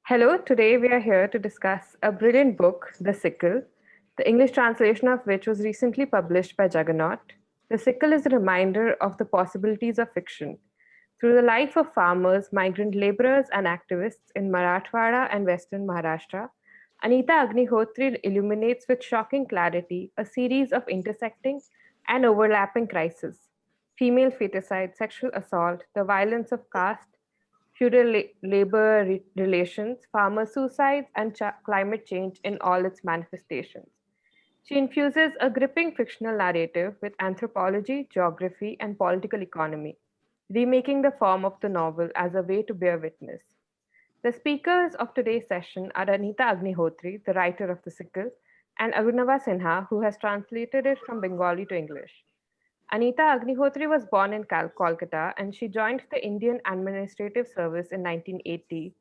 Hello, today we are here to discuss a brilliant book, The Sickle, the English translation of which was recently published by Juggernaut. The Sickle is a reminder of the possibilities of fiction through the life of farmers, migrant laborers, and activists in Marathwada and Western Maharashtra. Anita Agnihotri illuminates with shocking clarity a series of intersecting and overlapping crises: female feticide, sexual assault, the violence of caste, feudal labor relations, farmer suicides, and climate change in all its manifestations. She infuses a gripping fictional narrative with anthropology, geography, and political economy, remaking the form of the novel as a way to bear witness. The speakers of today's session are Anita Agnihotri, the writer of The Sickle, and Arunava Sinha, who has translated it from Bengali to English. Anita Agnihotri was born in Kolkata, and she joined the Indian Administrative Service in 1980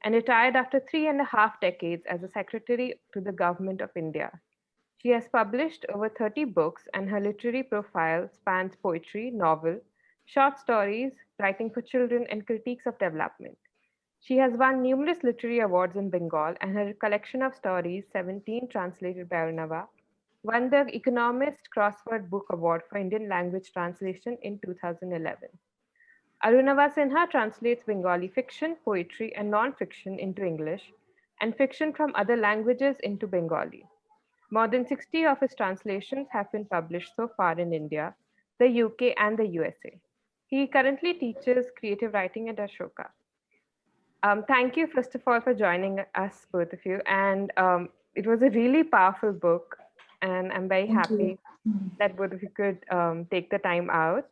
and retired after 3.5 decades as a secretary to the Government of India. She has published over 30 books, and her literary profile spans poetry, novel, short stories, writing for children, and critiques of development. She has won numerous literary awards in Bengal, and her collection of stories, 17 translated by Arunava, won the Economist Crossword Book Award for Indian Language Translation in 2011. Arunava Sinha translates Bengali fiction, poetry, and non-fiction into English, and fiction from other languages into Bengali. More than 60 of his translations have been published so far in India, the UK, and the USA. He currently teaches creative writing at Ashoka. Thank you, first of all, for joining us, both of you. And it was a really powerful book, and I'm very Thank you. happy that both of you could take the time out.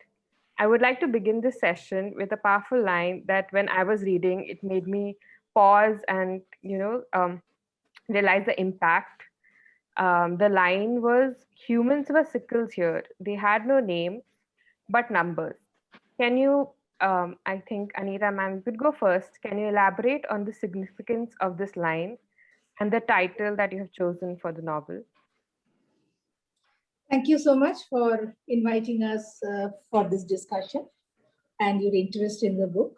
I would like to begin this session with a powerful line that when I was reading, it made me pause and, realize the impact. The line was, humans were sickles here. They had no name, but numbers. Can you, I think, Anita, ma'am, you could go first. Can you elaborate on the significance of this line and the title that you have chosen for the novel? Thank you so much for inviting us for this discussion and your interest in the book.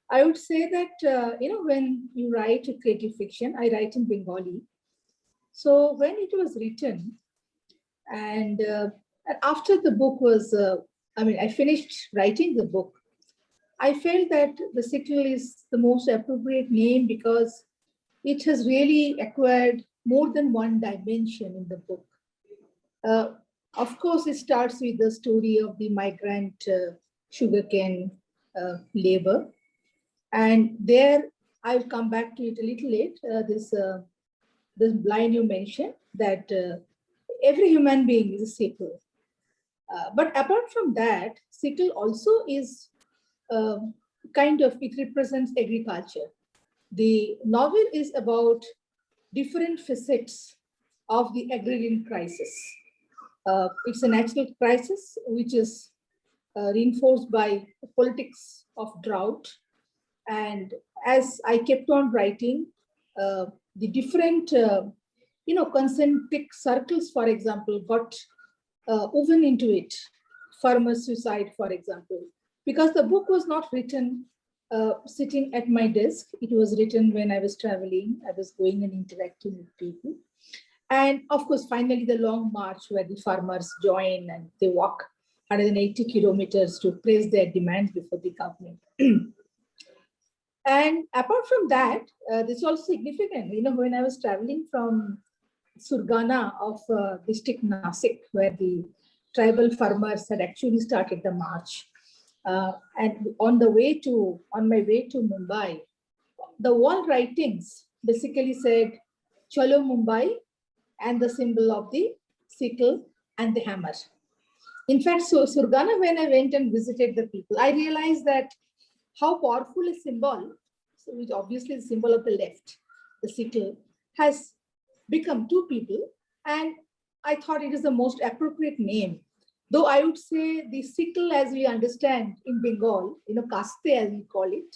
I would say that, when you write creative fiction, I write in Bengali. So when it was written and after the book was, I finished writing the book, I felt that the Sickle is the most appropriate name because it has really acquired more than one dimension in the book. Of course, it starts with the story of the migrant sugarcane labor. And there, I'll come back to it a little late, this line you mentioned, that every human being is a sickle. But apart from that, sickle also is it represents agriculture. The novel is about different facets of the agrarian crisis. It's a natural crisis which is reinforced by the politics of drought. And as I kept on writing, the different, concentric circles, for example, got woven into it. Farmer suicide, for example, because the book was not written sitting at my desk. It was written when I was traveling. I was going and interacting with people. And of course, finally, the long march where the farmers join and they walk 180 kilometers to place their demands before the government. And apart from that, this is also significant. When I was traveling from Surgana of district Nasik, where the tribal farmers had actually started the march, and on my way to Mumbai, the wall writings basically said "Chalo Mumbai" and the symbol of the sickle and the hammer. In fact, so Surgana, when I went and visited the people, I realized that how powerful a symbol, which obviously is the symbol of the left, the sickle, has become to people. And I thought it is the most appropriate name. Though I would say the sickle, as we understand in Bengal, caste as we call it,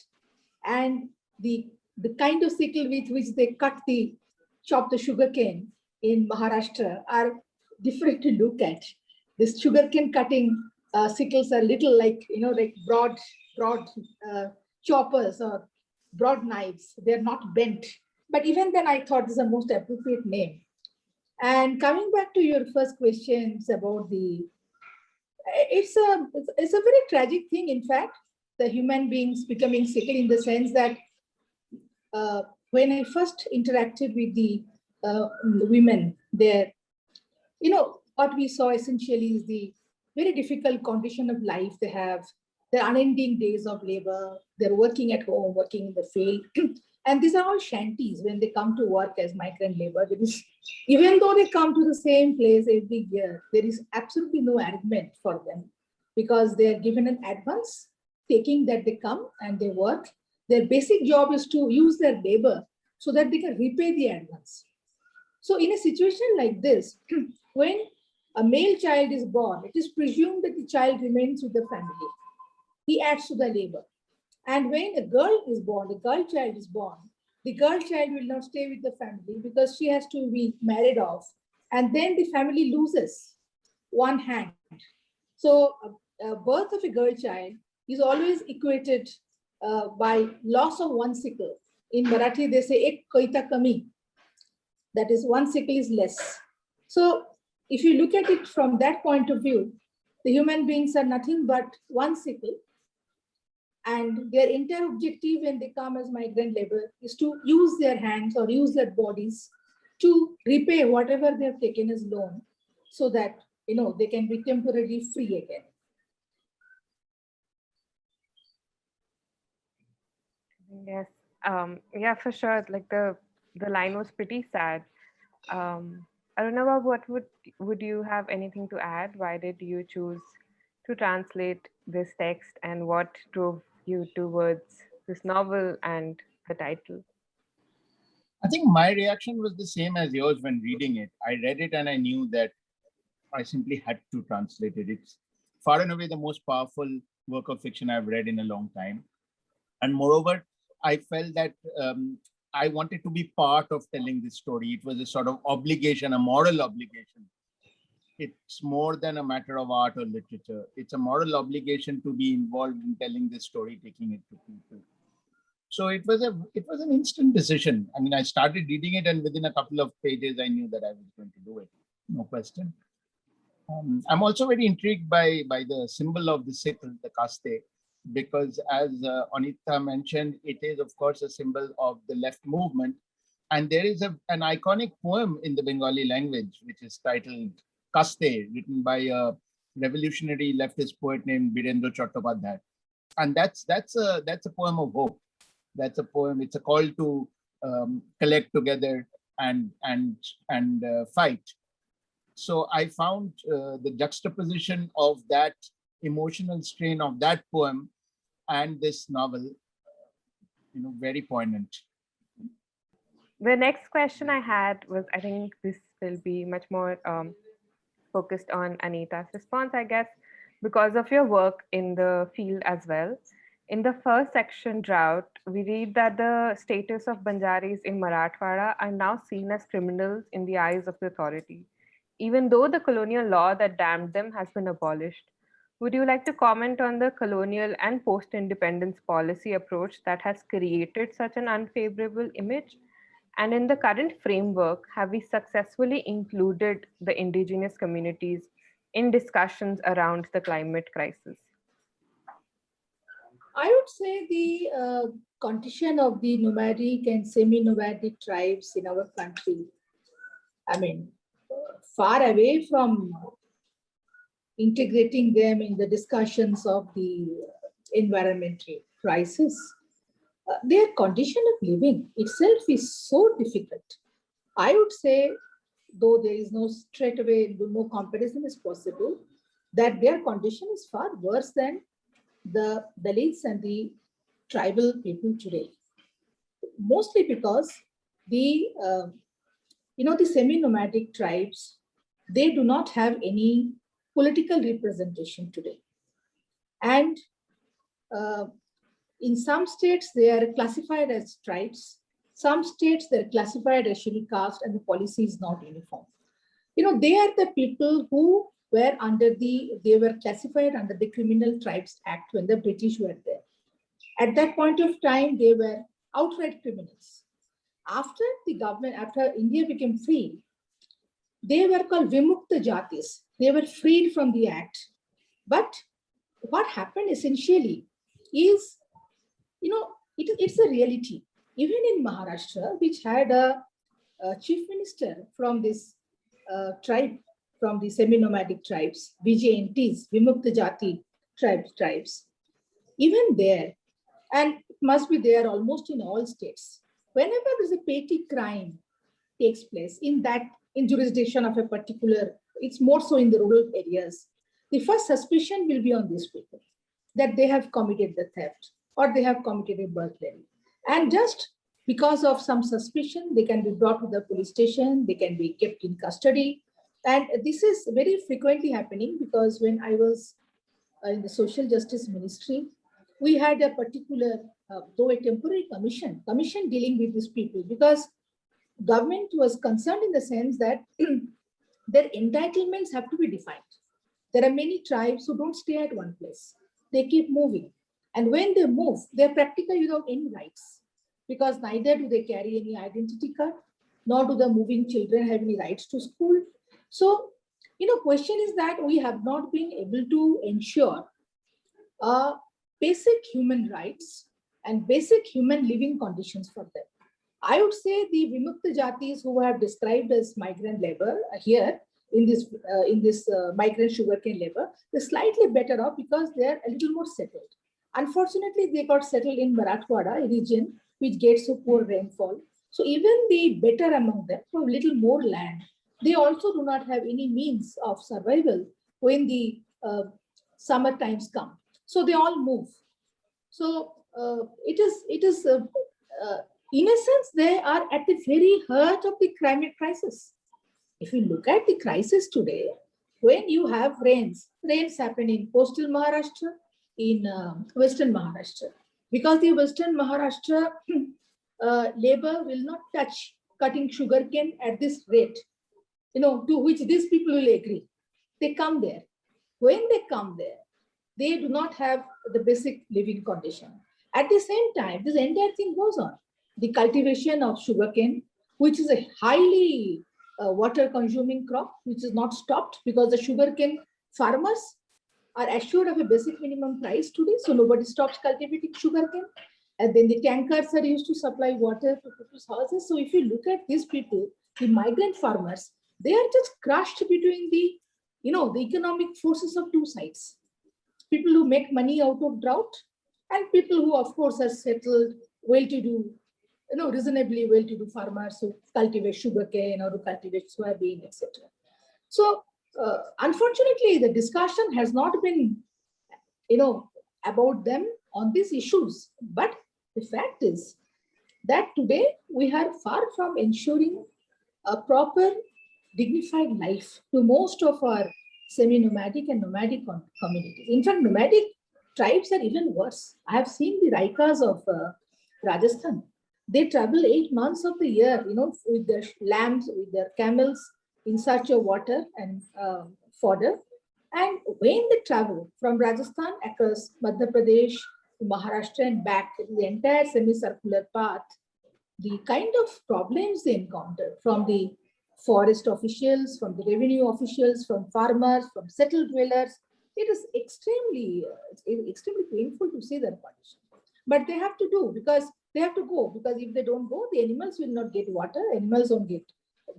and the kind of sickle with which they chop the sugarcane in Maharashtra are different to look at. This sugarcane cutting sickles are little like broad choppers, or broad knives. They're not bent. But even then, I thought this is the most appropriate name. And coming back to your first questions about it's a very tragic thing. In fact, the human beings becoming sickle, in the sense that when I first interacted with the women there, what we saw essentially is the very difficult condition of life they have, their unending days of labor, they're working at home, working in the field. And these are all shanties when they come to work as migrant labor. Even though they come to the same place every year, there is absolutely no arrangement for them, because they are given an advance, taking that they come and they work. Their basic job is to use their labor so that they can repay the advance. So in a situation like this, when a male child is born, it is presumed that the child remains with the family. He adds to the labor. And when a girl is born, the girl child is born, the girl child will not stay with the family because she has to be married off. And then the family loses one hand. So a birth of a girl child is always equated by loss of one sickle. In Marathi, they say ek koita kami. That is, one sickle is less. So if you look at it from that point of view, the human beings are nothing but one sickle. And their entire objective when they come as migrant labor is to use their hands or use their bodies to repay whatever they have taken as loan, so that they can be temporarily free again. Yes. Yeah, for sure. Like the line was pretty sad. Arunava, what would you have anything to add? Why did you choose to translate this text, and what drove you towards this novel and the title? I think my reaction was the same as yours when reading it. I read it and I knew that I simply had to translate it. It's far and away the most powerful work of fiction I've read in a long time. And moreover, I felt that I wanted to be part of telling this story. It was a sort of obligation, a moral obligation. It's more than a matter of art or literature. It's a moral obligation to be involved in telling this story, taking it to people. So it was an instant decision. I mean, I started reading it, and within a couple of pages, I knew that I was going to do it. No question. I'm also very intrigued by the symbol of the sickle, the caste, because as Anita mentioned, it is of course a symbol of the left movement. And there is an iconic poem in the Bengali language, which is titled Caste, written by a revolutionary leftist poet named Birendra Chattopadhyay. And that's a poem of hope. That's a poem. It's a call to collect together and fight. So I found the juxtaposition of that emotional strain of that poem and this novel, very poignant. The next question I had was, I think this will be much more focused on Anita's response, I guess, because of your work in the field as well. In the first section, Drought, we read that the status of Banjaris in Marathwada are now seen as criminals in the eyes of the authority, even though the colonial law that damned them has been abolished. Would you like to comment on the colonial and post-independence policy approach that has created such an unfavorable image? And in the current framework, have we successfully included the indigenous communities in discussions around the climate crisis? I would say the condition of the nomadic and semi-nomadic tribes in our country, I mean, far away from integrating them in the discussions of the environmental crisis, their condition of living itself is so difficult. I would say, though there is no straight away, no comparison is possible, that their condition is far worse than the Dalits and the tribal people today. Mostly because the semi-nomadic tribes, they do not have any political representation today. And in some states, they are classified as tribes. Some states, they're classified as scheduled caste, and the policy is not uniform. They are the people who were they were classified under the Criminal Tribes Act when the British were there. At that point of time, they were outright criminals. After the government, after India became free, they were called Vimukta Jatis. They were freed from the act. But what happened essentially is, it's a reality. Even in Maharashtra, which had a chief minister from this tribe, from the semi-nomadic tribes, VJNTs, Vimukta Jati tribes, even there, and it must be there almost in all states, whenever there's a petty crime takes place in jurisdiction of a particular, it's more so in the rural areas, the first suspicion will be on these people, that they have committed the theft or they have committed a burglary. And just because of some suspicion, they can be brought to the police station, they can be kept in custody. And this is very frequently happening because when I was in the social justice ministry, we had a particular, though a temporary commission dealing with these people, because government was concerned in the sense that their entitlements have to be defined. There are many tribes who don't stay at one place. They keep moving. And when they move, they're practically without any rights, because neither do they carry any identity card, nor do the moving children have any rights to school. So, question is that we have not been able to ensure basic human rights and basic human living conditions for them. I would say the Vimukta Jatis who have described as migrant labor here in this migrant sugarcane labor, they're slightly better off because they're a little more settled. Unfortunately, they got settled in Marathwada, a region which gets so poor rainfall. So even the better among them who have little more land, they also do not have any means of survival when the summer times come. So they all move. So it is in a sense, they are at the very heart of the climate crisis. If you look at the crisis today, when you have rains happen in coastal Maharashtra, in Western Maharashtra, because the Western Maharashtra labor will not touch cutting sugarcane at this rate, to which these people will agree. They come there. When they come there, they do not have the basic living condition. At the same time, this entire thing goes on. The cultivation of sugarcane, which is a highly water-consuming crop, which is not stopped because the sugarcane farmers are assured of a basic minimum price today, so nobody stops cultivating sugarcane. And then the tankers are used to supply water to people's houses. So if you look at these people, the migrant farmers, they are just crushed between the economic forces of two sides. People who make money out of drought and people who, of course, are settled, well-to-do, reasonably well-to-do farmers who cultivate sugarcane or who cultivate soybean, etc. So, unfortunately, the discussion has not been, about them on these issues. But the fact is that today we are far from ensuring a proper, dignified life to most of our semi-nomadic and nomadic communities. In fact, nomadic tribes are even worse. I have seen the Raikas of Rajasthan. They travel 8 months of the year, with their lambs, with their camels in search of water and fodder. And when they travel from Rajasthan across Madhya Pradesh to Maharashtra and back, the entire semicircular path, the kind of problems they encounter from the forest officials, from the revenue officials, from farmers, from settled dwellers, it is extremely painful to see their condition. But they have to do, because they have to go, because if they don't go, the animals will not get water, animals don't get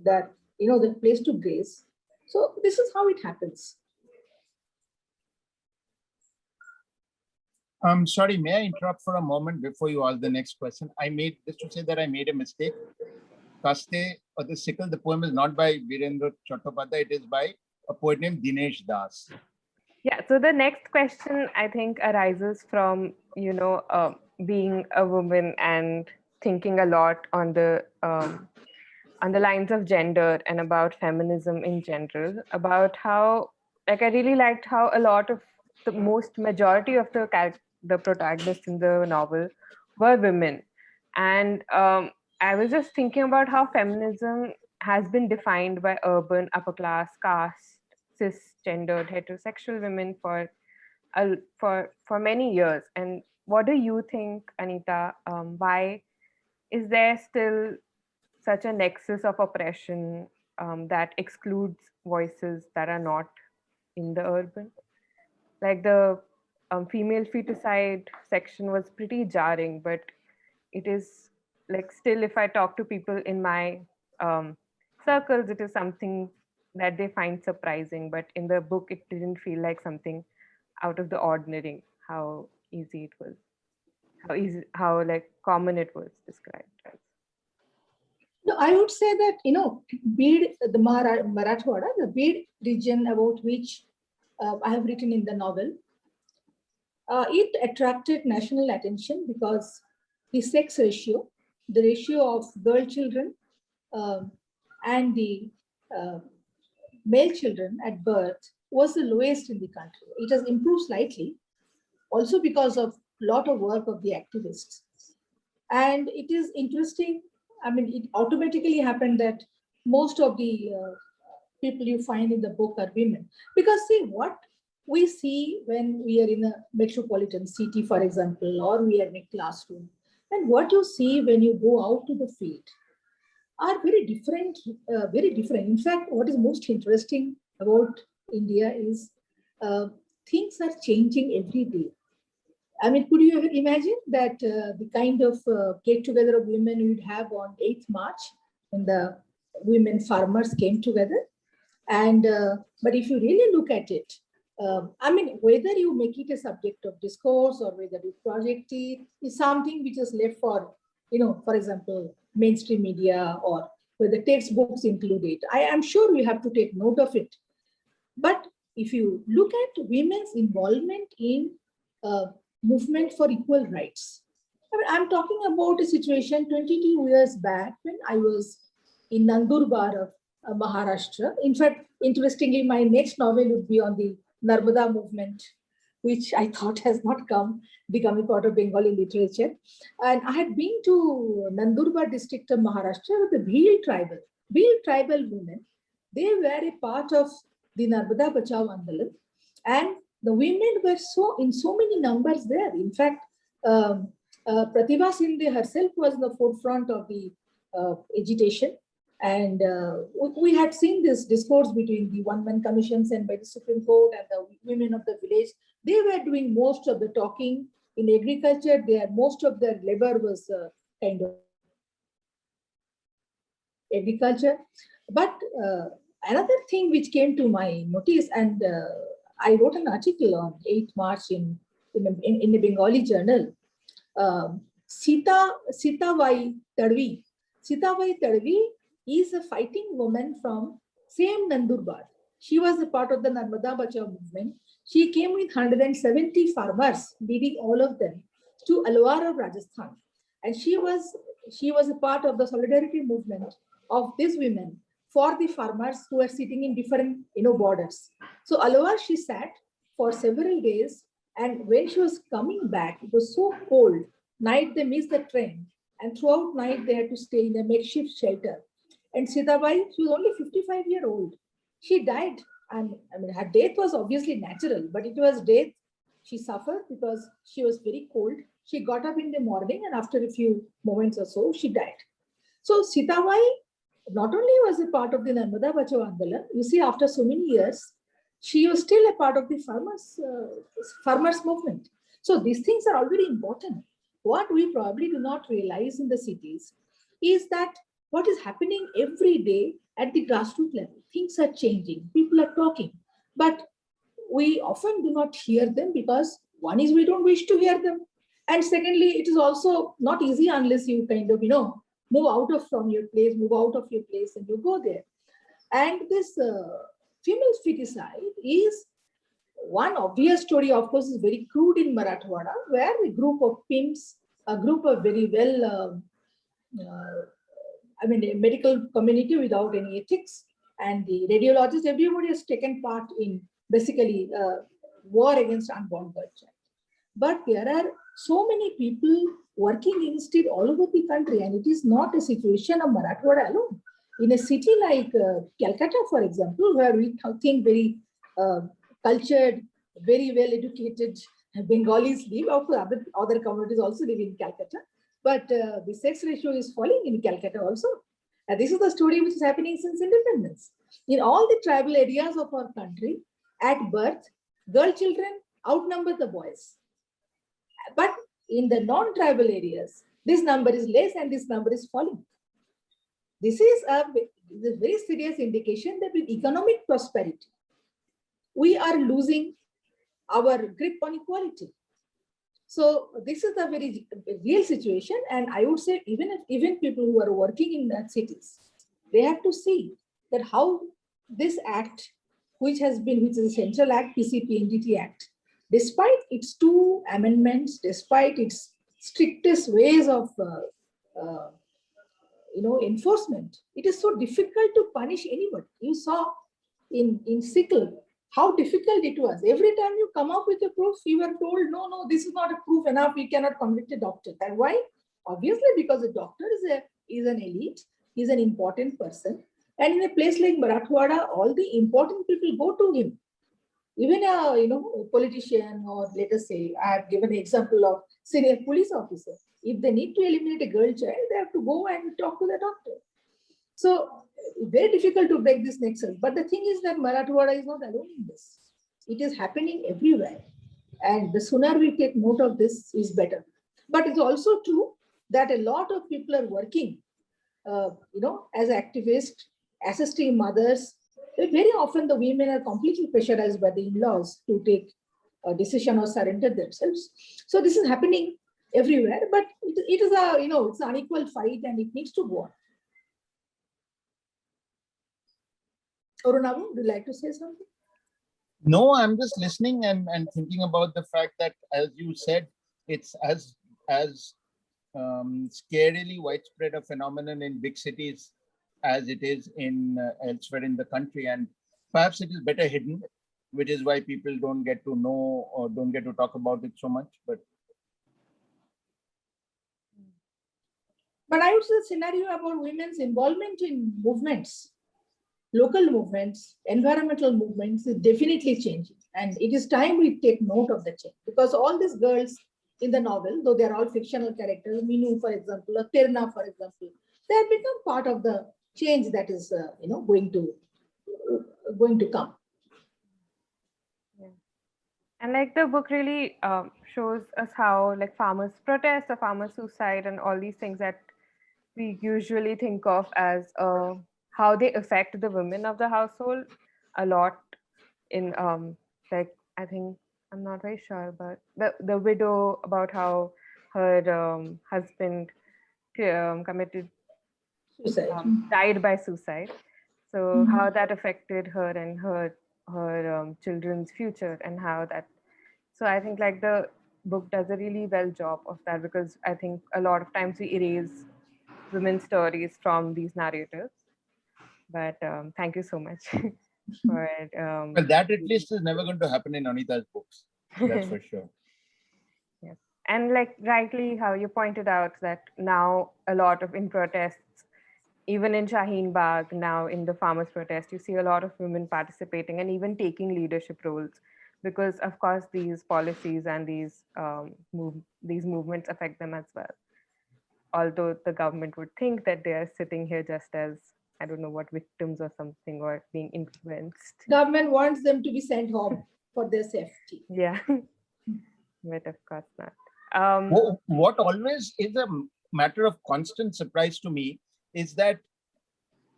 that, the place to graze. So this is how it happens. Sorry, may I interrupt for a moment before you ask the next question? I made a mistake. Caste or the Sickle, the poem is not by Virendra Chattopadhyay, it is by a poet named Dinesh Das. Yeah, so the next question I think arises from, being a woman and thinking a lot on the lines of gender and about feminism in general, about how, I really liked how a lot of the majority of the protagonists in the novel were women. And I was just thinking about how feminism has been defined by urban, upper class, caste, cisgendered, heterosexual women for many years. And what do you think, Anita? Why is there still such a nexus of oppression that excludes voices that are not in the urban? Like the female feticide section was pretty jarring, but it is like still, if I talk to people in my circles, it is something that they find surprising. But in the book, it didn't feel like something out of the ordinary. How easy it was, how like common it was described as. No, I would say that, Bid, the Marathwada, the Bid region about which I have written in the novel, it attracted national attention because the sex ratio, the ratio of girl children and the uh, male children at birth was the lowest in the country. It has improved slightly, also because of a lot of work of the activists. And it is interesting, I mean, it automatically happened that most of the people you find in the book are women. Because see, what we see when we are in a metropolitan city, for example, or we are in a classroom, and what you see when you go out to the field are very different, very different. In fact, what is most interesting about India is things are changing every day. I mean, could you imagine that the kind of get-together of women we would have on 8th March when the women farmers came together? And but if you really look at it, I mean, whether you make it a subject of discourse or whether you project it is something which is left for, for example, mainstream media or whether textbooks include it. I am sure we have to take note of it. But if you look at women's involvement in movement for equal rights, I mean, I'm talking about a situation 22 years back when I was in Nandurbar of Maharashtra. In fact, interestingly, my next novel would be on the Narmada movement, which I thought has not become a part of Bengali literature. And I had been to Nandurbar district of Maharashtra with the Bhil tribal women. They were a part of the Narmada Bachao Andolan, and the women were in so many numbers there. In fact, Pratibha Sindhe herself was in the forefront of the agitation. And we had seen this discourse between the one-man commission sent by the Supreme Court and the women of the village. They were doing most of the talking. In agriculture, most of their labor was kind of agriculture. But another thing which came to my notice, and I wrote an article on 8th March in a Bengali journal. Sitavai Tadvi. Sitavai Tadvi is a fighting woman from same Nandurbar. She was a part of the Narmada Bachao movement. She came with 170 farmers, leading all of them to Alwar of Rajasthan. And she was a part of the solidarity movement of these women for the farmers who are sitting in different borders. So Alwar, she sat for several days, and when she was coming back, it was so cold. Night they missed the train, and throughout night they had to stay in a makeshift shelter. And Sitabai, she was only 55-year-old. She died. And I mean, her death was obviously natural, but it was death she suffered because she was very cold. She got up in the morning, and after a few moments or so, she died. So Sitabai not only was a part of the Narmada Bachao Andolan, you see, after so many years, she was still a part of the farmers movement. So these things are all very important. What we probably do not realize in the cities is that what is happening every day at the grassroots level. Things are changing, people are talking, but we often do not hear them because one is we don't wish to hear them. And secondly, it is also not easy unless you kind of, move out of your place and you go there. And this female feticide is one obvious story, of course, is very crude in Marathwada, where a group of pimps, a group of very well, a medical community without any ethics, and the radiologists, everybody has taken part in basically war against unborn girl child. But there are so many people working against it all over the country, and it is not a situation of Marathwada alone. In a city like Calcutta, for example, where we think very cultured, very well educated Bengalis live, of course, other communities also live in Calcutta. But the sex ratio is falling in Calcutta also. And this is the story which is happening since independence. In all the tribal areas of our country, at birth, girl children outnumber the boys. But in the non-tribal areas, this number is less and this number is falling. This is a very serious indication that with economic prosperity, we are losing our grip on equality. So this is a very real situation, and I would say even people who are working in that cities, they have to see that how this act, which is a central act, PCPNDT Act, despite its 2 amendments, despite its strictest ways of enforcement, it is so difficult to punish anybody. You saw in Sickle how difficult it was. Every time you come up with a proof, you were told, no, this is not a proof enough. We cannot convict a doctor. And why? Obviously, because a doctor is an elite, he's an important person. And in a place like Marathwada, all the important people go to him. Even a politician, or let us say, I have given an example of senior police officer. If they need to eliminate a girl child, they have to go and talk to the doctor. So very difficult to break this nexus. But the thing is that Marathwada is not alone in this. It is happening everywhere. And the sooner we take note of this is better. But it's also true that a lot of people are working, as activists, assisting mothers. Very often the women are completely pressurized by the in-laws to take a decision or surrender themselves. So this is happening everywhere, but it is it's an unequal fight and it needs to go on. Arunava, would you like to say something? No, I'm just listening and thinking about the fact that, as you said, it's as scarily widespread a phenomenon in big cities as it is in elsewhere in the country, and perhaps it is better hidden, which is why people don't get to know or don't get to talk about it so much. But I would say the scenario about women's involvement in movements, local movements, environmental movements is definitely changing. And it is time we take note of the change, because all these girls in the novel, though they're all fictional characters, Minu, for example, or Tirna, for example, they have become part of the change that is, going to come. Yeah. And like the book really shows us how like farmers' protest or farmer suicide and all these things that we usually think of as how they affect the women of the household a lot. In I think, I'm not very sure, but the widow, about how her husband committed Suicide. died by suicide. So how that affected her and her children's future, and how that. So I think like the book does a really well job of that, because I think a lot of times we erase women's stories from these narratives. But thank you so much for it. well, that at least is never going to happen in Anita's books. That's for sure. Yes. And like rightly how you pointed out that now a lot of in protests, even in Shaheen Bagh, now in the farmers' protest, you see a lot of women participating and even taking leadership roles, because of course these policies and these movements affect them as well. Although the government would think that they are sitting here just as, I don't know what, victims or something, or being influenced. Government wants them to be sent home for their safety. Yeah, but of course not. What always is a matter of constant surprise to me is that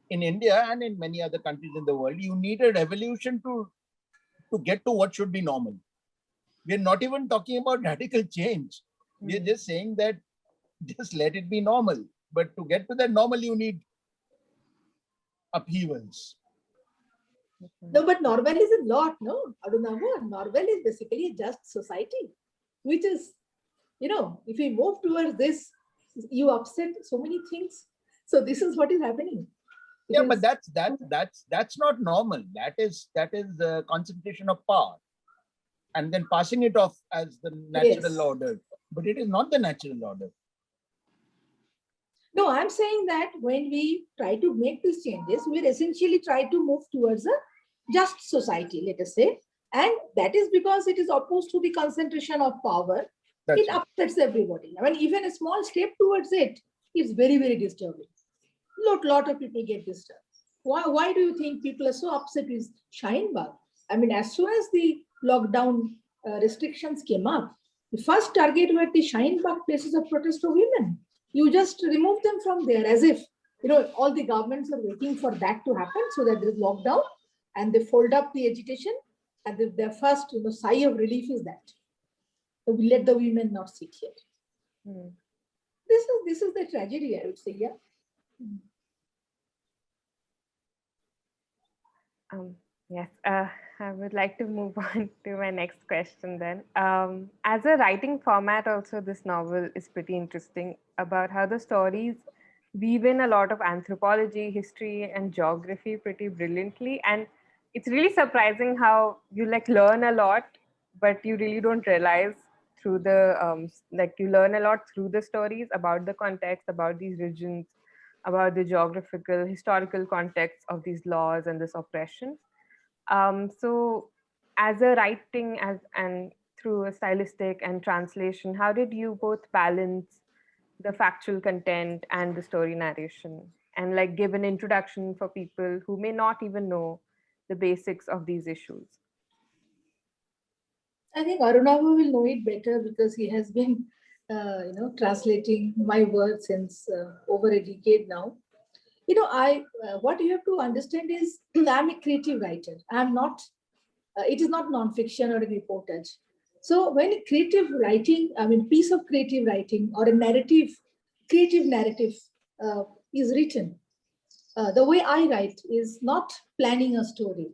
in India and in many other countries in the world, you need a revolution to get to what should be normal. We're not even talking about radical change. We're just saying that just let it be normal. But to get to that normal, you need upheavals. No, but normal is a lot, no? Arunava, normal is basically a just society, which is, if we move towards this, you upset so many things. So this is what is happening. But that's not normal. That is the concentration of power, and then passing it off as the natural order. But it is not the natural order. No, I'm saying that when we try to make these changes, we're essentially try to move towards a just society, let us say. And that is because it is opposed to the concentration of power That's it right. upsets everybody. I mean, even a small step towards it is very, very disturbing. Lot of people get disturbed. Why do you think people are so upset with Shine Bagh? I mean, as soon as the lockdown restrictions came up, the first target were the Shine Bagh places of protest for women. You just remove them from there as if, all the governments are waiting for that to happen so that there is lockdown and they fold up the agitation and their first sigh of relief is that. So we let the women not sit here. Hmm. This is the tragedy, I would say, yeah. Yes, I would like to move on to my next question then. As a writing format, also, this novel is pretty interesting about how the stories weave in a lot of anthropology, history, and geography pretty brilliantly. And it's really surprising how you learn a lot, but you really don't realize through the you learn a lot through the stories about the context, about these regions, about the geographical, historical context of these laws and this oppression. So, as a writing and through a stylistic and translation, how did you both balance the factual content and the story narration, and give an introduction for people who may not even know the basics of these issues? I think Arunava will know it better because he has been, translating my work since over a decade now. What you have to understand is I'm a creative writer. I'm not. It is not nonfiction or a reportage. So when a creative writing, piece of creative writing or a narrative, creative narrative is written, the way I write is not planning a story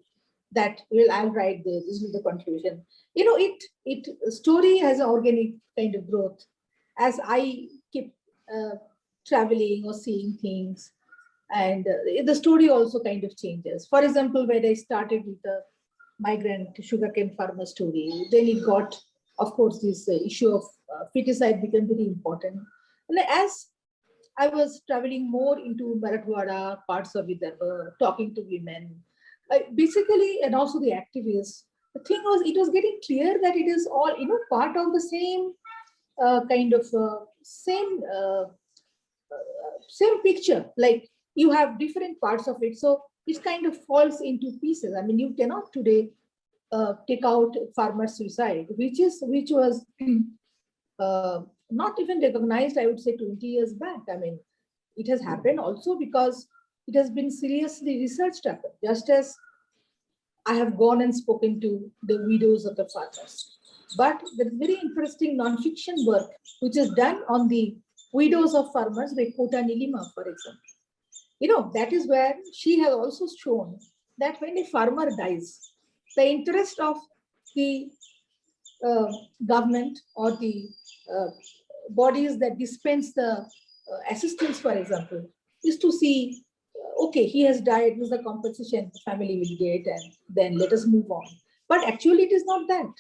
that I'll write this. This is the conclusion. Story has an organic kind of growth as I keep traveling or seeing things, and the story also kind of changes. For example, when I started with the migrant sugarcane farmer story, then it got, of course, this issue of foeticide became very important. And as I was traveling more into Marathwada, parts of Vidarbha, talking to women, basically, and also the activists. The thing was, it was getting clear that it is all, part of the same same picture. Like you have different parts of it, so it kind of falls into pieces. I mean, you cannot today take out farmer suicide, which was not even recognized, I would say, 20 years back. I mean, it has happened also because it has been seriously researched upon, just as I have gone and spoken to the widows of the farmers. But there is very interesting non-fiction work which is done on the widows of farmers by Kota Nilima, for example. That is where she has also shown that when a farmer dies, the interest of the government or the bodies that dispense the assistance, for example, is to see, okay, he has died, this is the compensation the family will get, and then let us move on. But actually, it is not that.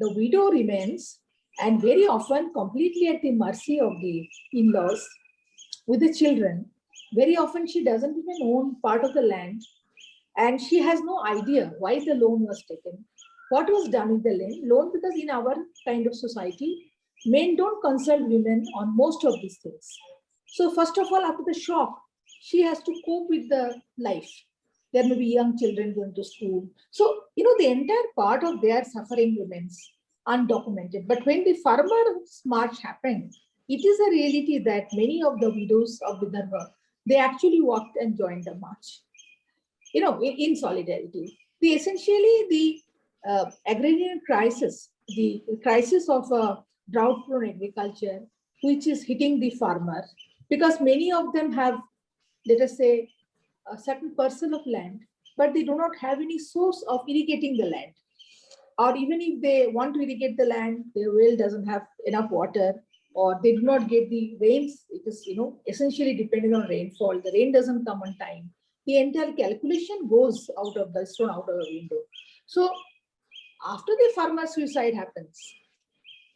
The widow remains, and very often completely at the mercy of the in-laws with the children. Very often, she doesn't even own part of the land, and she has no idea why the loan was taken, what was done with the loan, because in our kind of society, men don't consult women on most of these things. So first of all, after the shock, she has to cope with the life. There may be young children going to school. So, the entire part of their suffering remains undocumented. But when the farmers' march happened, it is a reality that many of the widows of Vidarbha, they actually walked and joined the march, in solidarity. Essentially, the agrarian crisis, the crisis of drought-prone agriculture, which is hitting the farmer, because many of them have, let us say, a certain parcel of land, but they do not have any source of irrigating the land. Or even if they want to irrigate the land, their well doesn't have enough water, or they do not get the rains. It is, essentially dependent on rainfall. The rain doesn't come on time. The entire calculation goes out of the thrown out of the window. So after the farmer suicide happens,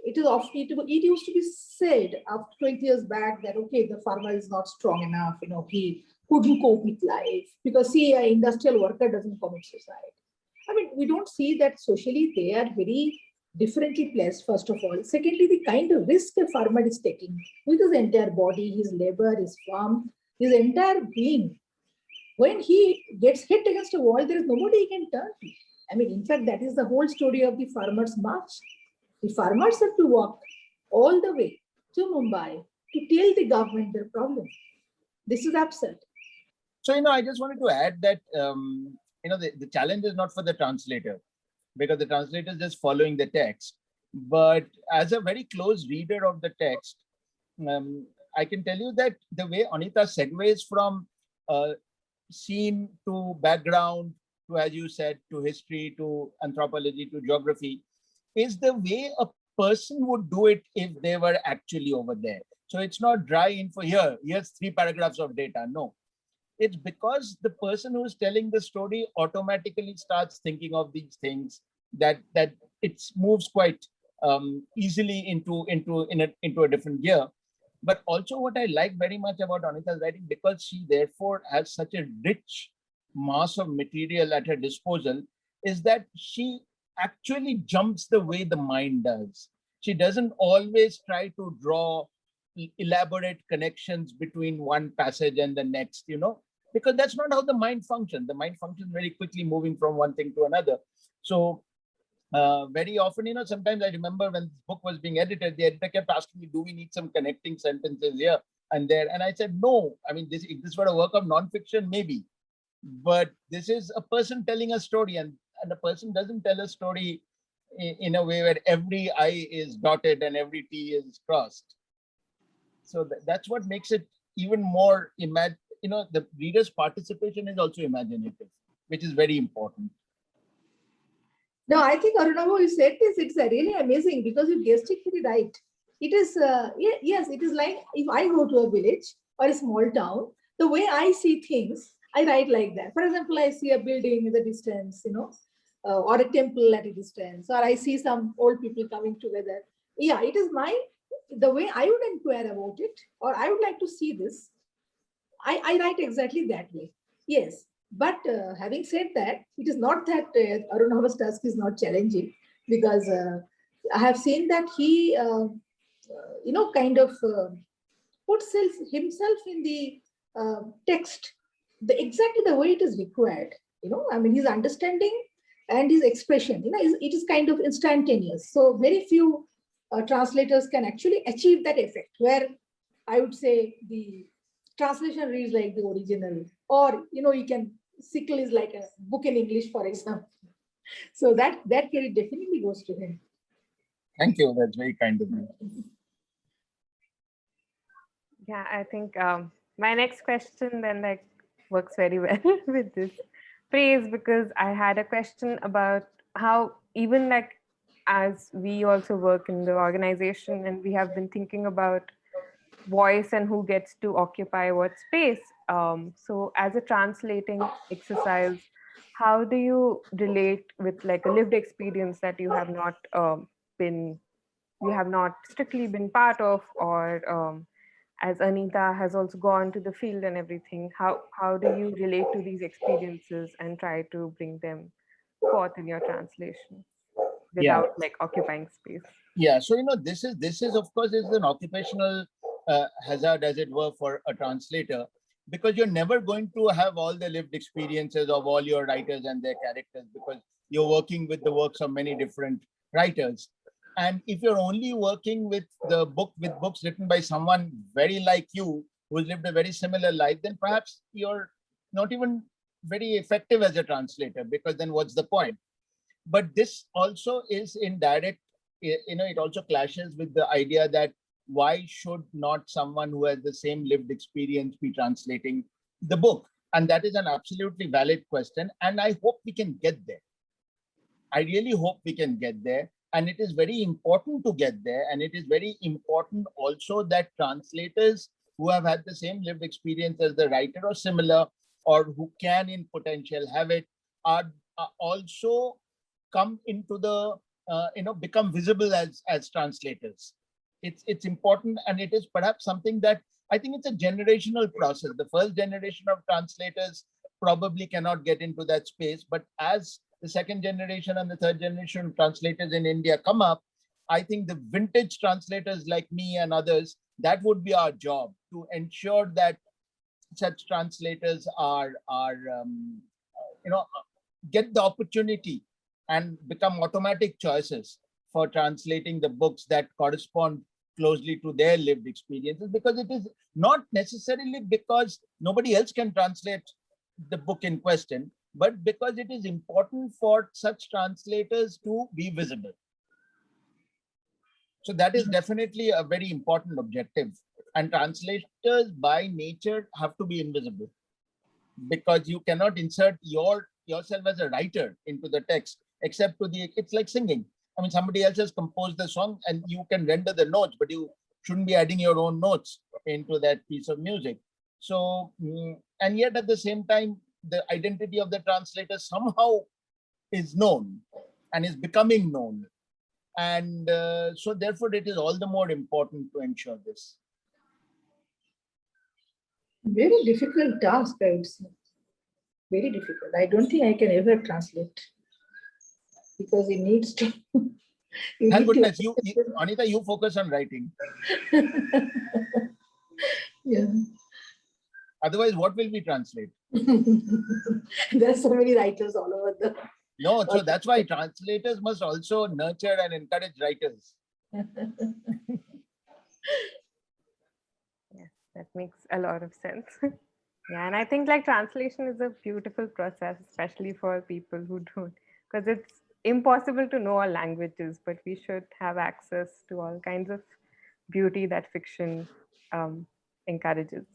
it used to be said after 20 years back that, okay, the farmer is not strong enough, he couldn't cope with life because, see, an industrial worker doesn't commit suicide. I mean, we don't see that socially they are very differently placed, first of all. Secondly, the kind of risk a farmer is taking with his entire body, his labor, his farm, his entire being. When he gets hit against a wall, there is nobody he can turn to. I mean, in fact, that is the whole story of the farmers' march. The farmers have to walk all the way to Mumbai to tell the government their problem. This is absurd. So, I just wanted to add that, the challenge is not for the translator, because the translator is just following the text. But as a very close reader of the text, I can tell you that the way Anita segues from scene to background to, as you said, to history, to anthropology, to geography, is the way a person would do it if they were actually over there. So it's not dry info here's 3 paragraphs of data. No, it's because the person who's telling the story automatically starts thinking of these things, that it moves quite easily into a different gear. But also what I like very much about Anita's writing, because she therefore has such a rich mass of material at her disposal, is that she actually jumps the way the mind does. She doesn't always try to draw elaborate connections between one passage and the next, because that's not how the mind functions. The mind functions very quickly, moving from one thing to another. So very often, sometimes I remember when this book was being edited, the editor kept asking me, do we need some connecting sentences here and there? And I said, no. I mean, if this were a work of nonfiction, maybe. But this is a person telling a story, and a person doesn't tell a story in a way where every I is dotted and every T is crossed. So that's what makes it even more, the reader's participation is also imaginative, which is very important. No, I think Arunava, you said this, it's really amazing because you guessed it pretty right. It is, yes, it is like if I go to a village or a small town, the way I see things, I write like that. For example, I see a building in the distance, or a temple at a distance, or I see some old people coming together. Yeah, it is the way I would inquire about it, or I would like to see this. I write exactly that way. Yes. But having said that, it is not that Arunava's task is not challenging, because I have seen that he, kind of puts himself in the text exactly the way it is required. I mean, his understanding and his expression, it is kind of instantaneous. So very few translators can actually achieve that effect, where I would say the translation reads like the original, or, you can Sickle is like a book in English, for example. So that credit definitely goes to him. Thank you. That's very kind of you. Yeah, I think my next question then works very well with this praise, because I had a question about how even as we also work in the organization and we have been thinking about voice and who gets to occupy what space. So as a translating exercise, how do you relate with a lived experience that you have not strictly been part of, or as Anita has also gone to the field and everything, how do you relate to these experiences and try to bring them forth in your translation without occupying space? Yeah, so this is of course is an occupational hazard, as it were, for a translator, because you're never going to have all the lived experiences of all your writers and their characters, because you're working with the works of many different writers. And if you're only working with books written by someone very like you, who's lived a very similar life, then perhaps you're not even very effective as a translator, because then what's the point? But this also is in direct, it also clashes with the idea that why should not someone who has the same lived experience be translating the book? And that is an absolutely valid question. And I hope we can get there. I really hope we can get there. And it is very important to get there. And it is very important also that translators who have had the same lived experience as the writer or similar, or who can in potential have it, are also come into the, become visible as translators. It's important, and it is perhaps something that I think it's a generational process. The first generation of translators probably cannot get into that space, but as the second generation and the third generation translators in India come up, I think the vintage translators like me and others, that would be our job, to ensure that such translators are get the opportunity and become automatic choices for translating the books that correspond closely to their lived experiences, because it is not necessarily because nobody else can translate the book in question, but because it is important for such translators to be visible. So that is definitely a very important objective. And translators by nature have to be invisible, because you cannot insert yourself as a writer into the text, except to it's like singing. I mean, somebody else has composed the song and you can render the notes, but you shouldn't be adding your own notes into that piece of music. So, and yet at the same time, the identity of the translator somehow is known and is becoming known. And so therefore, it is all the more important to ensure this. Very difficult task, I would say. Very difficult. I don't think I can ever translate, because it needs to. Thank goodness, Anita, you focus on writing. Yeah. Otherwise, what will we translate? There's so many writers all over the. No, so that's why translators must also nurture and encourage writers. Yes, that makes a lot of sense. Yeah, and I think like translation is a beautiful process, especially for people who don't, because it's impossible to know all languages, but we should have access to all kinds of beauty that fiction encourages.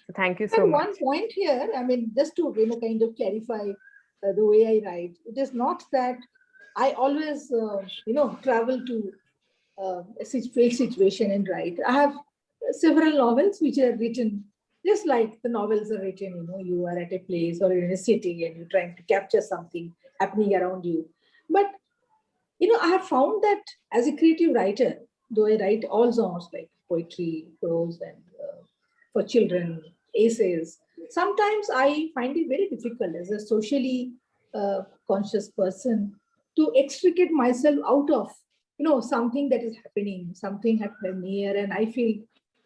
So thank you so much. One point here, I mean, just to kind of clarify the way I write, it is not that I always travel to a fake situation and write. I have several novels which are written just like the novels are written. You are at a place or in a city and you're trying to capture something happening around you. But I have found that as a creative writer, though I write all genres like poetry, prose, and for children, essays, sometimes I find it very difficult as a socially conscious person to extricate myself out of something that is happening, something happening here, and I feel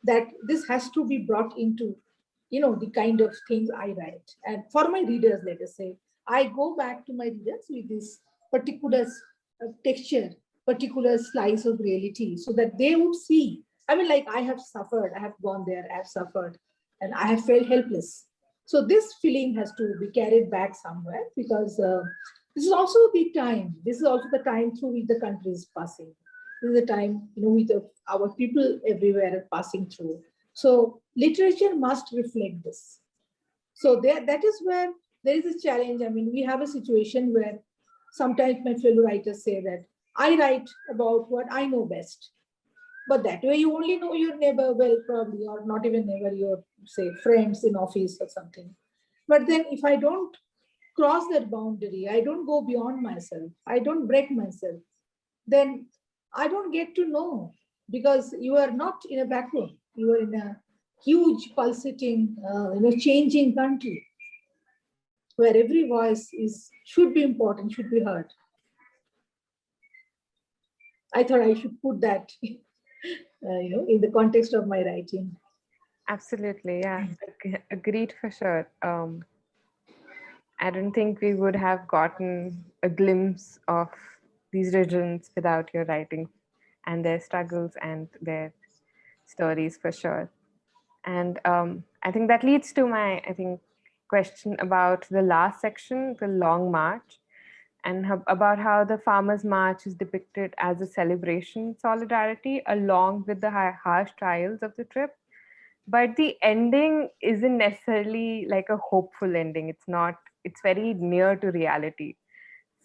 that this has to be brought into the kind of things I write. And for my readers, let us say, I go back to my readers with this particular texture, particular slice of reality, so that they would see. I mean, like, I have suffered, I have gone there, I have suffered, and I have felt helpless. So this feeling has to be carried back somewhere, because this is also the time. This is also the time through which the country is passing. This is the time, with our people everywhere are passing through. So literature must reflect this. So that is where there is a challenge. I mean, we have a situation where sometimes my fellow writers say that I write about what I know best. But that way you only know your neighbor well, probably, or not even neighbor, your, say, friends in office or something. But then if I don't cross that boundary, I don't go beyond myself, I don't break myself, then I don't get to know, because you are not in a vacuum. You are in a huge pulsating, changing country where every voice should be important, should be heard. I thought I should put that, in the context of my writing. Absolutely, yeah, agreed for sure. I don't think we would have gotten a glimpse of these regions without your writing and their struggles and their stories, for sure. And I think that leads to my, question about the last section, the Long March, and about how the Farmers' March is depicted as a celebration solidarity along with the harsh trials of the trip. But the ending isn't necessarily like a hopeful ending. It's very near to reality.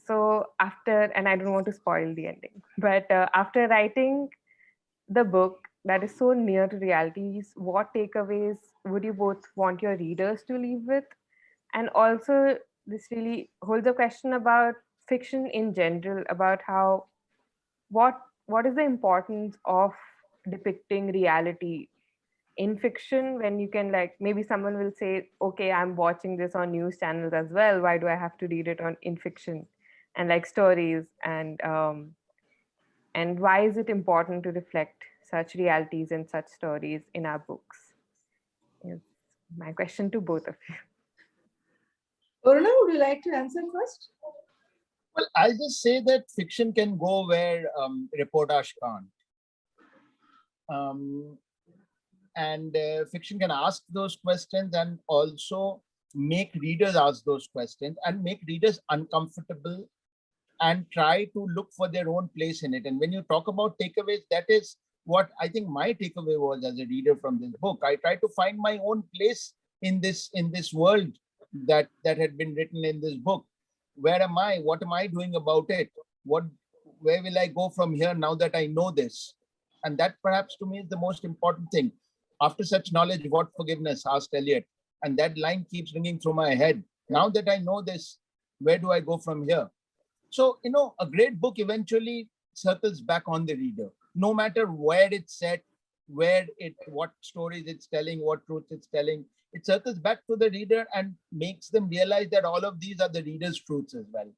So and I don't want to spoil the ending, but after writing the book that is so near to realities, what takeaways would you both want your readers to leave with? And also, this really holds a question about fiction in general, about how what is the importance of depicting reality in fiction, when you can, like, maybe someone will say, okay, I'm watching this on news channels as well, why do I have to read it on in fiction, and like stories, and why is it important to reflect such realities and such stories in our books, is my question to both of you. Aruna, would you like to answer first? Well, I'll just say that fiction can go where reportage can't. And fiction can ask those questions and also make readers ask those questions and make readers uncomfortable and try to look for their own place in it. And when you talk about takeaways, that is what I think my takeaway was as a reader from this book. I tried to find my own place in this world that had been written in this book. Where am I? What am I doing about it? Where will I go from here now that I know this? And that perhaps to me is the most important thing. After such knowledge, what forgiveness? Asked Eliot. And that line keeps ringing through my head. Now that I know this, where do I go from here? So, a great book eventually circles back on the reader, no matter where it's set, what stories it's telling, what truths it's telling. It circles back to the reader and makes them realize that all of these are the reader's truths as well.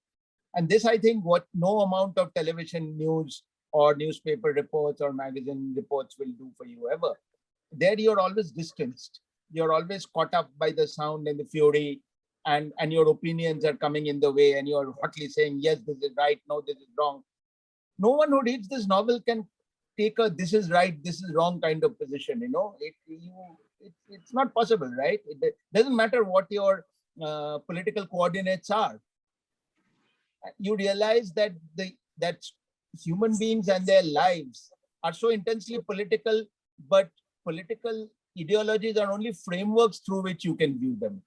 And this, I think, what no amount of television news or newspaper reports or magazine reports will do for you ever. There you're always distanced. You're always caught up by the sound and the fury, and your opinions are coming in the way, and you're hotly saying, yes, this is right, no, this is wrong. No one who reads this novel can take a this is right, this is wrong kind of position. It's not possible, right? It doesn't matter what your political coordinates are. You realize that that human beings and their lives are so intensely political, but political ideologies are only frameworks through which you can view them.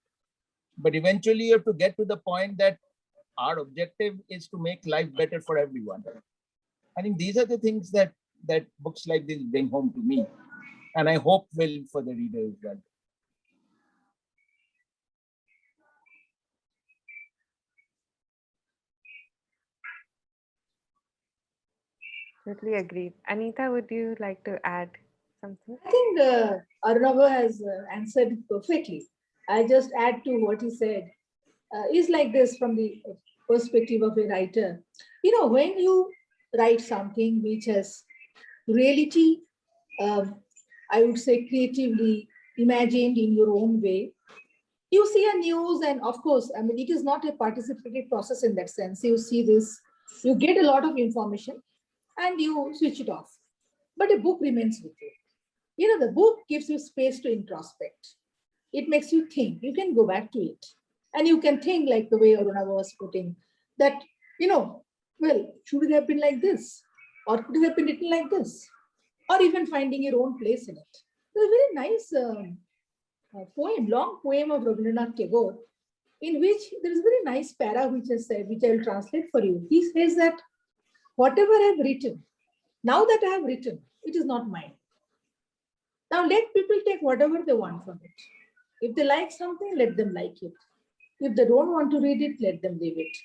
But eventually you have to get to the point that our objective is to make life better for everyone. I think these are the things that books like this bring home to me, and I hope will for the reader as well. Totally agreed. Anita, would you like to add something? I think Arunava has answered it perfectly. I just add to what he said. Is like this from the perspective of a writer. When you write something which has reality, I would say creatively imagined in your own way, you see a news, and of course, I mean, it is not a participatory process in that sense. You see this, you get a lot of information and you switch it off. But a book remains with you. The book gives you space to introspect. It makes you think. You can go back to it. And you can think like the way Arunava was putting that, well, should it have been like this? Or could it have been written like this? Or even finding your own place in it. There's a very nice long poem of Rabindranath Tagore, in which there is a very nice para which is said, which I will translate for you. He says that whatever I have written, now that I have written, it is not mine. Now let people take whatever they want from it. If they like something, let them like it. If they don't want to read it, let them leave it.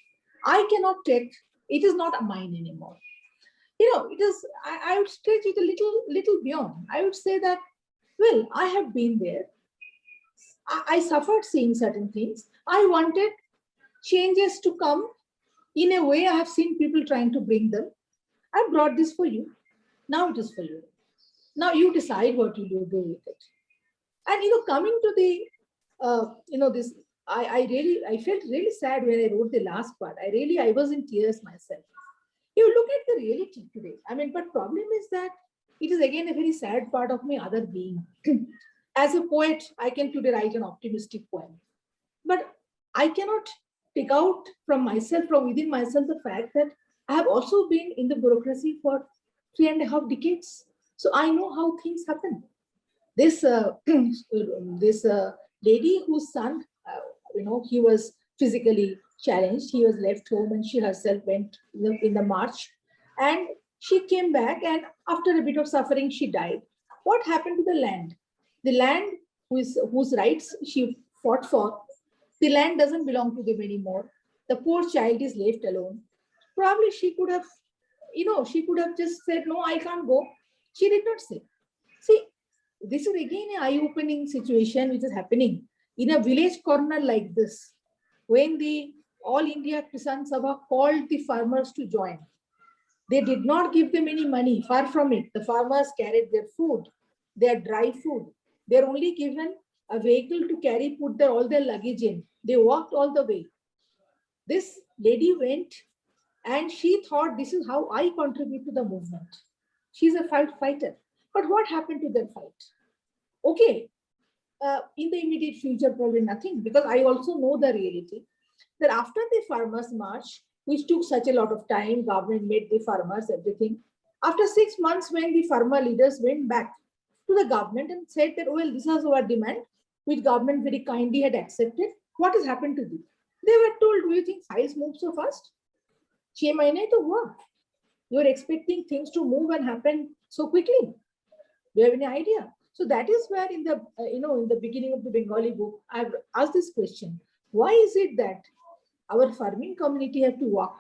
I cannot take, it is not mine anymore. It is, I would stretch it a little beyond. I would say that, well, I have been there. I suffered seeing certain things. I wanted changes to come in a way I have seen people trying to bring them. I brought this for you. Now it is for you. Now you decide what you do with it. And coming to the, this, I felt really sad when I wrote the last part. I was in tears myself. You look at the reality today. I mean, but problem is that it is again a very sad part of my other being. As a poet, I can today write an optimistic poem, but I cannot take out from within myself, the fact that I have also been in the bureaucracy for 3.5 decades. So I know how things happen. This lady whose son, he was physically challenged. He was left home, and she herself went in the march, and she came back, and after a bit of suffering, she died. What happened to the land? The land whose rights she fought for, the land doesn't belong to them anymore. The poor child is left alone. Probably she could have just said, no, I can't go. She did not say. See, this is again an eye-opening situation which is happening in a village corner like this, when the All India Kisan Sabha called the farmers to join. They did not give them any money, far from it. The farmers carried their food, their dry food. They're only given a vehicle to carry, put all their luggage in. They walked all the way. This lady went and she thought, this is how I contribute to the movement. She's a fighter. But what happened to their fight? Okay, in the immediate future, probably nothing, because I also know the reality that after the farmers' march, which took such a lot of time, government made the farmers everything. After 6 months, when the farmer leaders went back to the government and said that, well, this is our demand, which government very kindly had accepted, what has happened to them? They were told, do you think files move so fast? 6 months to work. You are expecting things to move and happen so quickly. Do you have any idea? So that is where in the, in the beginning of the Bengali book, I've asked this question. Why is it that our farming community have to walk,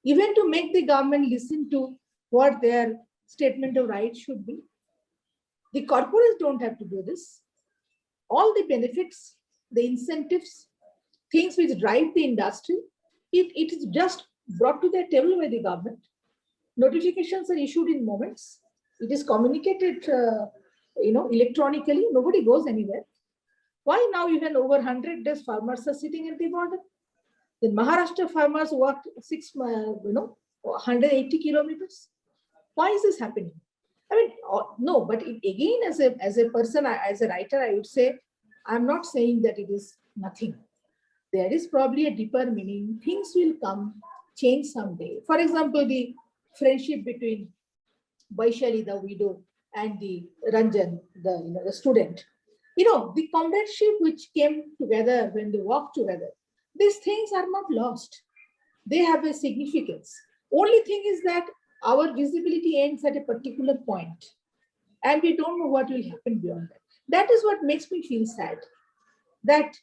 even to make the government listen to what their statement of rights should be? The corporates don't have to do this. All the benefits, the incentives, things which drive the industry, it is just brought to their table by the government. Notifications are issued in moments. It is communicated, electronically. Nobody goes anywhere. Why now even over 100 days farmers are sitting at the border? The Maharashtra farmers walked 180 kilometers. Why is this happening? I mean, no, but again, as a person, as a writer, I would say, I'm not saying that it is nothing. There is probably a deeper meaning. Things will come, change someday. For example, the friendship between Vaishali, the widow, and the Ranjan, the student. The comradeship which came together when they walked together. These things are not lost. They have a significance. Only thing is that our visibility ends at a particular point, and we don't know what will happen beyond that. That is what makes me feel sad. That,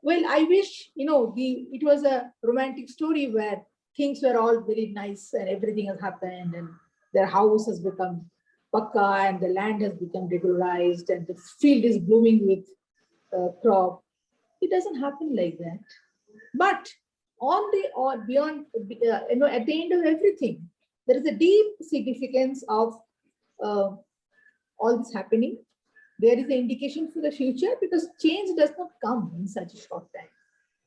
well, I wish, it was a romantic story where things were all very nice and everything has happened and their house has become pakka and the land has become regularized and the field is blooming with crop. It doesn't happen like that. But beyond, at the end of everything, there is a deep significance of all this happening. There is an indication for the future, because change does not come in such a short time.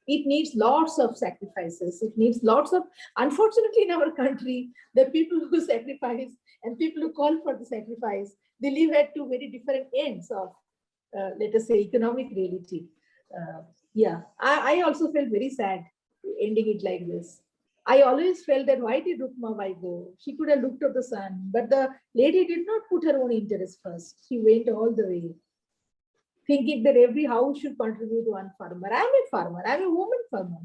It needs lots of sacrifices. It needs lots of, unfortunately, in our country, the people who sacrifice and people who call for the sacrifice, they live at two very different ends of, let us say, economic reality. I also felt very sad ending it like this. I always felt that why did Rukmabai go? She could have looked at the sun, but the lady did not put her own interest first. She went all the way, thinking that every house should contribute to one farmer. I'm a farmer. I'm a woman farmer.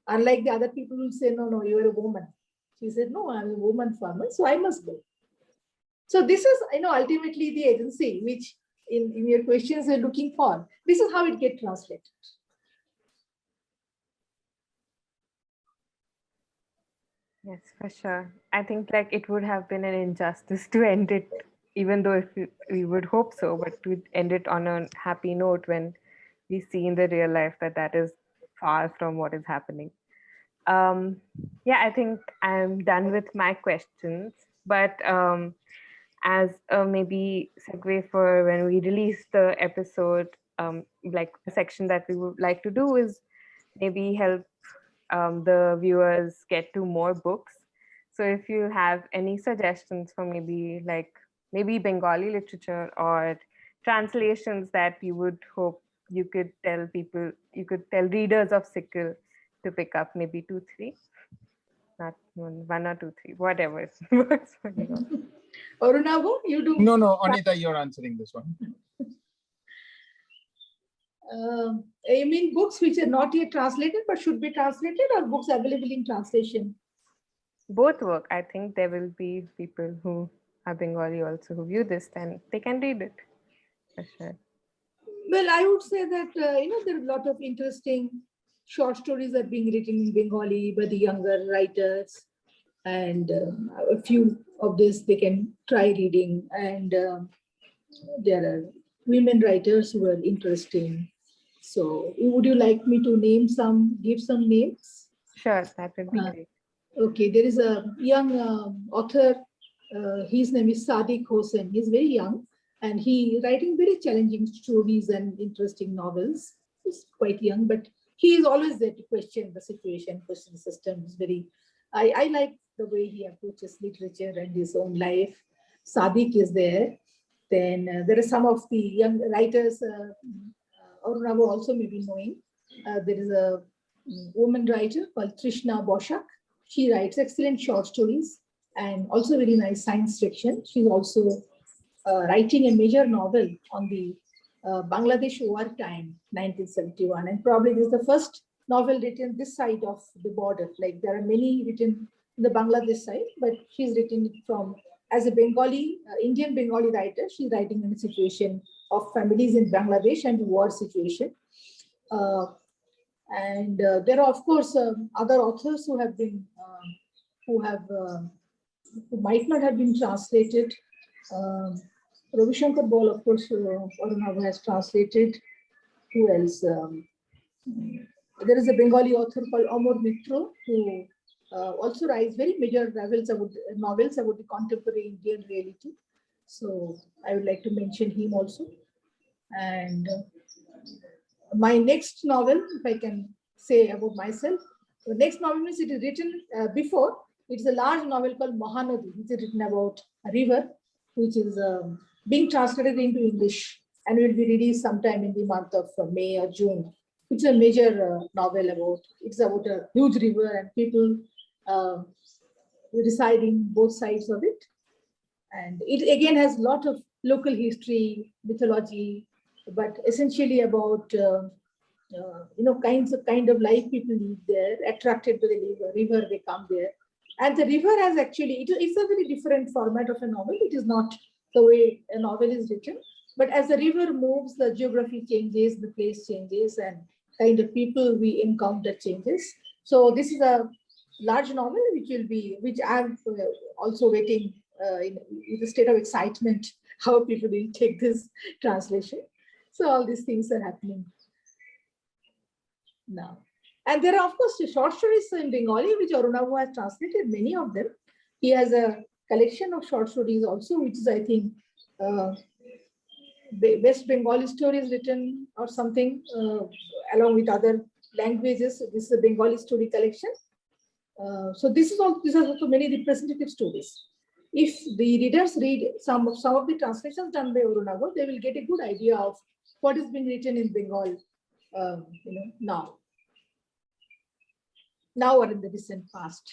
Unlike the other people who say, no, you're a woman. She said, no, I'm a woman farmer, so I must go. So this is, ultimately the agency which in your questions you're looking for. This is how it gets translated. Yes, for sure. I think it would have been an injustice to end it, even though we would hope so, but to end it on a happy note when we see in the real life that is far from what is happening. I think I'm done with my questions, but as maybe segue for when we release the episode, the section that we would like to do is maybe help the viewers get to more books. So if you have any suggestions for maybe Bengali literature or translations that you would hope you could tell readers of Sickle to pick up, maybe 2, 3, not 1 or 2, 3, whatever works for you. Arunava, you do? No, Anita, you're answering this one. I mean books which are not yet translated but should be translated, or books available in translation? Both work. I think there will be people who are Bengali also who view this, then they can read it for sure. Well, I would say that, there are a lot of interesting short stories are being written in Bengali by the younger writers, and a few of this they can try reading. And there are women writers who are interesting. So would you like me to give some names? Sure, that would be great. Okay, there is a young author, his name is Sadiq Hossain. He's very young and he writing very challenging stories and interesting novels. He's quite young, but he is always there to question the situation, question the system. Is very, I like the way he approaches literature and his own life. Sadiq is there. Then there are some of the young writers, Arunava also may be knowing. There is a woman writer called Trishna Boshak. She writes excellent short stories and also very nice science fiction. She's also writing a major novel on the Bangladesh war time, 1971. And probably this is the first novel written this side of the border. Like there are many written in the Bangladesh side, but she's written it from, as a Bengali, Indian Bengali writer, she's writing in a situation of families in Bangladesh and war situation. And there are, of course, other authors who have been, who might not have been translated. Ravi Shankar Ball, of course, Arunava has translated. Who else? There is a Bengali author called Amor Mitro who also writes very major novels about the contemporary Indian reality. So I would like to mention him also. And my next novel, if I can say about myself, the next novel is, it is written before. It's a large novel called Mahanadi, which is written about a river, which is being translated into English and will be released sometime in the month of May or June. It's a major novel about, it's about a huge river and people residing both sides of it. And it again has a lot of local history, mythology, but essentially about kind of life people live there, attracted to the river, they come there. And the river has actually, it's a very different format of a novel. It is not the way a novel is written, but as the river moves, the geography changes, the place changes, and kind of people we encounter changes. So this is a large novel which I'm also waiting in the state of excitement, how people will take this translation. So all these things are happening now. And there are, of course, short stories in Bengali, which Arunava has translated, many of them. He has a collection of short stories also, which is, I think, West Bengali stories written or something, along with other languages. This is a Bengali story collection. So these are also many representative stories. If the readers read some of the translations done by Arunava, they will get a good idea of what is being written in Bengal, now or in the recent past.